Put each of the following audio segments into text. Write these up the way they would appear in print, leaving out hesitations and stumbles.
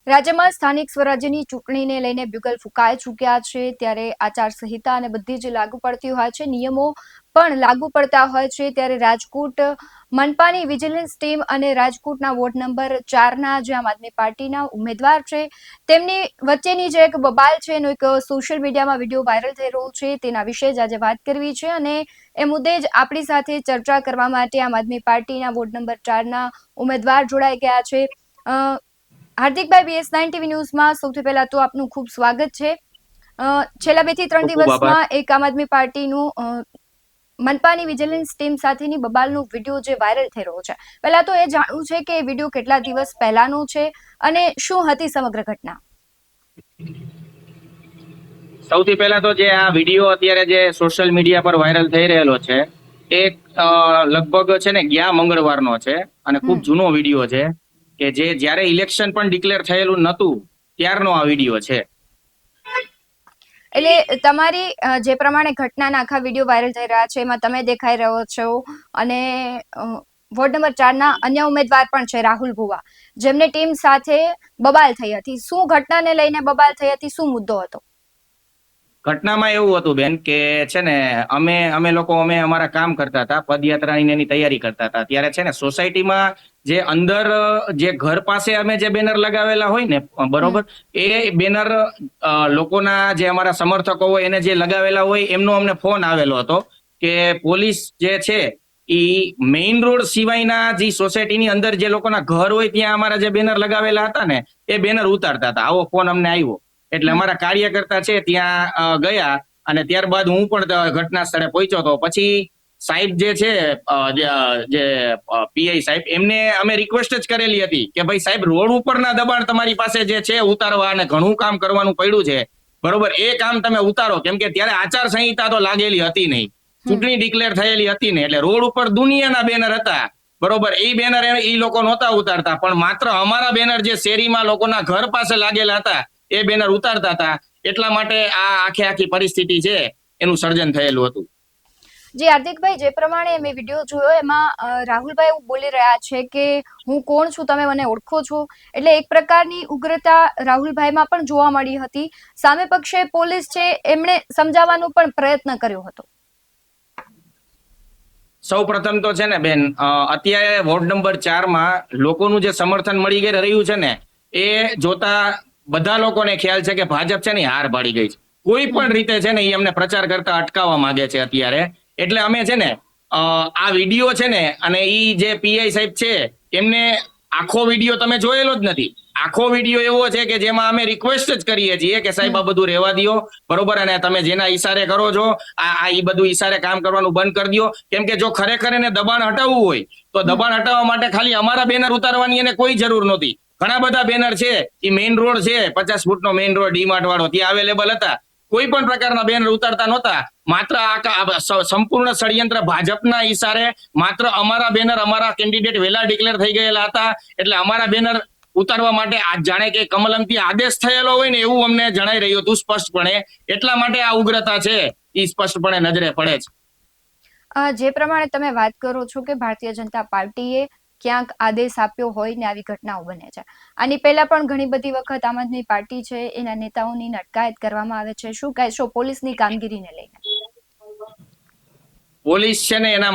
રાજ્યમાં સ્થાનિક સ્વરાજ્યની ચૂંટણીને લઈને બ્યુગલ ફૂંકાઈ ચૂક્યા છે ત્યારે આચારસંહિતા અને બધી જ લાગુ પડતી હોય છે નિયમો પણ લાગુ પડતા હોય છે ત્યારે રાજકોટ મનપાની વિજિલન્સ ટીમ અને રાજકોટના વોર્ડ નંબર 4ના જે આમ આદમી પાર્ટીના ઉમેદવાર છે તેમની વચ્ચેની જે એક બબાલ છે એનો એક સોશિયલ મીડિયામાં વિડીયો વાયરલ થઈ રહ્યો છે તેના વિશે જ આજે વાત કરવી છે અને એ મુદ્દે જ આપણી સાથે ચર્ચા કરવા માટે આમ આદમી પાર્ટીના વોર્ડ નંબર 4ના ઉમેદવાર જોડાઈ ગયા છે। હાર્દિકભાઈ, BS9 ટીવી ન્યૂઝમાં સૌથી પહેલા તો આપનું ખૂબ સ્વાગત છે। છેલ્લા 2 થી 3 ખૂબ ખૂબ આભાર। દિવસમાં એક આમ આદમી પાર્ટીનું મનપાની વિજિલન્સ ટીમ સાથેની બબાલનો વિડીયો જે વાયરલ થઈ રહ્યો છે, પહેલા તો એ જાણવું છે કે એ વિડીયો કેટલા દિવસ પહેલાનો છે અને શું હતી સમગ્ર ઘટના। સૌથી પહેલા તો જે આ વિડીયો અત્યારે જે સોશિયલ મીડિયા પર વાયરલ થઈ રહેલો છે એ લગભગ છે ને ગયા મંગળવારનો છે અને ખૂબ જૂનો વિડીયો છે કે જે જ્યારે ઇલેક્શન પણ ડિક્લેર થયેલું નહોતું ત્યારનો આ વિડીયો છે। એટલે તમારી જે પ્રમાણે ઘટનાના આખા વિડીયો વાયરલ થઈ રહ્યા છે એમાં તમે દેખાઈ રહ્યો છો અને વોર્ડ નંબર 4ના અન્ય ઉમેદવાર પણ છે રાહુલ ભુવા, જેમને ટીમ સાથે બબાલ થઈ હતી। શું ઘટનાને લઈને બબાલ થઈ હતી, શું મુદ્દો હતો? ઘટનામાં એવું હતું બેન કે છે ને અમે અમારા કામ કરતા હતા, પદયાત્રાની એની તૈયારી કરતા હતા ત્યારે છે ને સોસાયટીમાં જે અંદર જે ઘર પાસે અમે જે બેનર લગાવેલા હોય ને બરોબર, એ બેનર લોકોના જે અમારા સમર્થકો હોય એને જે લગાવેલા હોય એમનો અમને ફોન આવેલો હતો કે પોલીસ જે છે ઈ મેઇન રોડ સિવાયના જે સોસાયટીની અંદર જે લોકોના ઘર હોય ત્યાં અમારા જે બેનર લગાવેલા હતા ને એ બેનર ઉતારતા હતા। આવો ફોન અમને આવ્યો એટલે અમારા કાર્યકર્તા છે ત્યાં ગયા અને ત્યારબાદ હું પણ ઘટના સ્થળે પહોંચ્યો હતો। પછી સાહેબ જે છે જે પીઆઈ સાહેબ એમને અમે રિક્વેસ્ટ જ કરેલી હતી કે ભાઈ સાહેબ રોડ ઉપરના દબાણ તમારી પાસે જે છે ઉતારવા અને ઘણું કામ કરવાનું પડ્યું છે બરોબર, એ કામ તમે ઉતારો કેમ કે ત્યારે આચાર સંહિતા તો લાગેલી હતી નહીં, ચૂંટણી ડિક્લેર થયેલી હતી ને એટલે રોડ ઉપર દુનિયાના બેનર હતા બરોબર, એ બેનર એ લોકો નહોતા ઉતારતા પણ માત્ર અમારા બેનર જે શેરીમાં લોકોના ઘર પાસે લાગેલા હતા એ બેનર ઉતારતા હતા એટલા માટે આ આખી પરિસ્થિતિ છે એનું સર્જન થયેલું હતું। જી હાર્દિકભાઈ, જે પ્રમાણે મેં વિડીયો જોયો એમાં રાહુલભાઈ એવું બોલી રહ્યા છે કે હું કોણ છું, તમે મને ઓળખો છો, એટલે એક પ્રકારની ઉગ્રતા રાહુલભાઈમાં પણ જોવા મળી હતી। સામે પક્ષે પોલીસ છે એમણે સમજાવવાનો પણ પ્રયત્ન કર્યો હતો। સૌ પ્રથમ તો છે ને બેન અત્યારે વોર્ડ નંબર 4માં લોકોનું જે સમર્થન મળી રહ્યું છે ને એ જોતા બધા લોકોને ખ્યાલ છે કે ભાજપ છે ને હાર પાડી ગઈ છે, કોઈ પણ રીતે છે ને એ અમને પ્રચાર કરતા અટકાવવા માંગે છે અત્યારે। એટલે અમે છે ને આ વિડીયો છે ને અને ઈ જે પીઆઈ સાહેબ છે એમને આખો વિડીયો તમે જોયેલો જ નથી, આખો વિડીયો એવો છે કે જેમાં અમે રિક્વેસ્ટ જ કરીએ છીએ કે સાહેબ આ બધું રહેવા દો બરોબર, અને તમે જેના ઈશારે કરો છો આ ઈ બધું ઈશારે કામ કરવાનું બંધ કરી દો કેમ કે જો ખરેખર એને દબાણ હટાવવું હોય તો દબાણ હટાવવા માટે ખાલી અમારા બેનર ઉતારવાની એને કોઈ જરૂર નહોતી। ઘણા બધા બેનર છે એ મેઇન રોડ છે 50 ફૂટનો મેઇન રોડ ડીમાર્ટ વાળો ત્યાં અવેલેબલ હતા, કોઈ પણ પ્રકારના બેનર ઉતારતા નહોતા, માત્ર સંપૂર્ણ ષડયંત્ર ભાજપના ઈશારે માત્ર અમારા બેનર અમારા કેન્ડિડેટ વહેલા ડિક્લેર થઈ ગયેલા હતા એટલે અમારા બેનર ઉતારવા માટે જાણે કે કમલમથી આદેશ થયેલો હોય ને એવું અમને જણાઈ રહ્યું હતું સ્પષ્ટપણે, એટલા માટે આ ઉગ્રતા છે એ સ્પષ્ટપણે નજરે પડે છે। જે પ્રમાણે તમે વાત કરો છો કે ભારતીય જનતા પાર્ટીએ ક્યાંક આદેશ આપ્યો હોય ને આવી ઘટનાઓ બને છે, આની પહેલા પણ ઘણી બધી વખત આમ આદમી પાર્ટી છે એના નેતાઓની અટકાયત કરવામાં આવે છે, શું કહેશો પોલીસની કામગીરીને લઈને? પોલીસ છે ને એના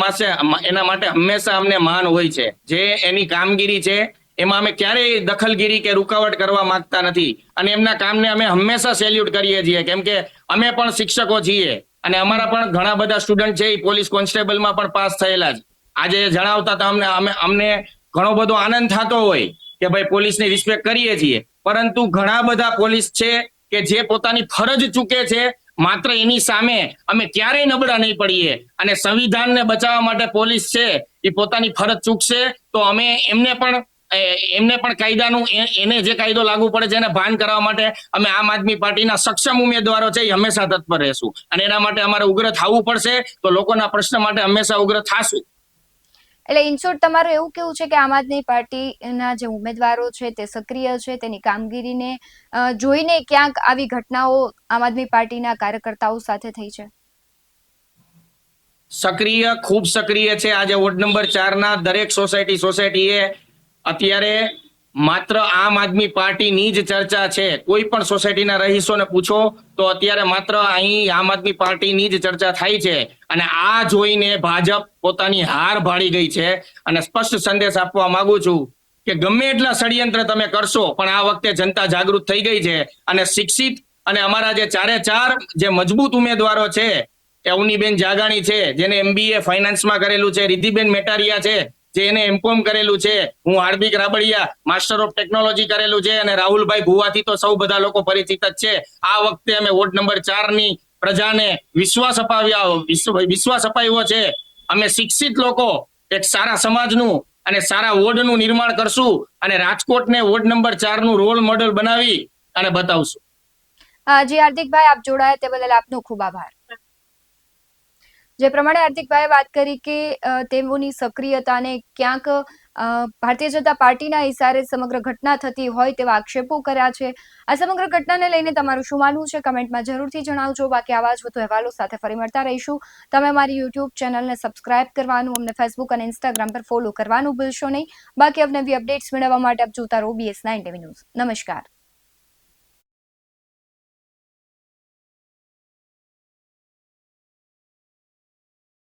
માટે હંમેશા અમને માન હોય છે, જે એની કામગીરી છે એમાં અમે ક્યારેય દખલગીરી કે રૂકાવટ કરવા માંગતા નથી અને એમના કામને અમે હંમેશા સેલ્યુટ કરીએ છીએ કેમ કે અમે પણ શિક્ષકો છીએ અને અમારા પણ ઘણા બધા સ્ટુડન્ટ છે એ પોલીસ કોન્સ્ટેબલમાં પણ પાસ થયેલા છે। આજે જણાવતા હતા અમને ઘણો બધો આનંદ થતો હોય કે ભાઈ પોલીસની રિસ્પેક્ટ કરીએ છીએ, પરંતુ ઘણા બધા પોલીસ છે કે જે પોતાની ફરજ ચૂકે છે માત્ર એની સામે અમે ક્યારેય નબળા નહીં પડીએ અને સંવિધાનને બચાવવા માટે પોલીસ છે એ પોતાની ફરજ ચૂકશે તો અમે એમને પણ કાયદાનું એને જે કાયદો લાગુ પડે છે એને ભાન કરવા માટે અમે આમ આદમી પાર્ટીના સક્ષમ ઉમેદવારો છે એ હંમેશા તત્પર રહેશું અને એના માટે અમારે ઉગ્ર થવું પડશે તો લોકોના પ્રશ્ન માટે હંમેશા ઉગ્ર થાશું। એટલે ઇન શોર્ટ તમારું એવું કેવું છે કે આમ આદમી પાર્ટીના જે ઉમેદવારો છે તે સક્રિય છે, તેની કામગીરીને જોઈને ક્યાંક આવી ઘટનાઓ આમ આદમી પાર્ટીના કાર્યકર્તાઓ સાથે થઈ છે? ખૂબ સક્રિય છે। આજે વોર્ડ નંબર 4ના દરેક સોસાયટીએ અત્યારે માત્ર આમ આદમી પાર્ટીની જ ચર્ચા છે. કોઈ પણ સોસાયટીના રહીશોને પૂછો તો અત્યારે માત્ર અહીં આમ આદમી પાર્ટીની જ ચર્ચા થાય છે. અને આ જોઈને ભાજપ પોતાની હાર ભાળી ગઈ છે. અને સ્પષ્ટ સંદેશ આપવા માંગુ છું કે ગમે એટલા ષડયંત્ર તમે કરશો પણ આ વખતે જનતા જાગૃત થઈ ગઈ છે. અને શિક્ષિત અને અમારા જે ચારે ચાર જે મજબૂત ઉમેદવારો છે, અવનીબેન જાગાણી છે જેને MBA ફાઇનાન્સમાં કરેલું છે, રિદ્ધિબેન મેટારિયા છે જે એને M.Com કરેલું છે, હું હાર્દિક રાબડિયા માસ્ટર ઓફ ટેકનોલોજી કરેલું છે, અને રાહુલભાઈ ભુવાથી તો સૌ બધા લોકો પરિચિત જ છે. આ વખતે અમે વોર્ડ નંબર 4 ની પ્રજાને વિશ્વાસ અપાવ્યો છે. અમે શિક્ષિત લોકો એક સારા સમાજનું અને સારા વોર્ડનું નિર્માણ કરશું અને રાજકોટને વોર્ડ નંબર 4 નું રોલ મોડેલ બનાવી અને બતાવશું. જી હાર્દિકભાઈ, આપ જોડાયા તે બદલ આપનો ખૂબ આભાર. જે પ્રમાણે હાર્દિકભાઈએ વાત કરી કે તેઓની સક્રિયતાને ક્યાંક ભારતીય જનતા પાર્ટીના ઇશારે સમગ્ર ઘટના થતી હોય તેવા આક્ષેપો કર્યા છે. આ સમગ્ર ઘટનાને લઈને તમારું શું માનવું છે કમેન્ટમાં જરૂરથી જણાવજો. બાકી આવા જ વધુ અહેવાલો સાથે ફરી મળતા રહીશું. તમે અમારી યુટ્યુબ ચેનલને સબસ્ક્રાઇબ કરવાનું, અમને ફેસબુક અને ઇન્સ્ટાગ્રામ પર ફોલો કરવાનું ભૂલશો નહીં. બાકી અવનવી અપડેટ્સ મેળવવા માટે આપ જોતા રહો BS9 TV ન્યૂઝ. નમસ્કાર.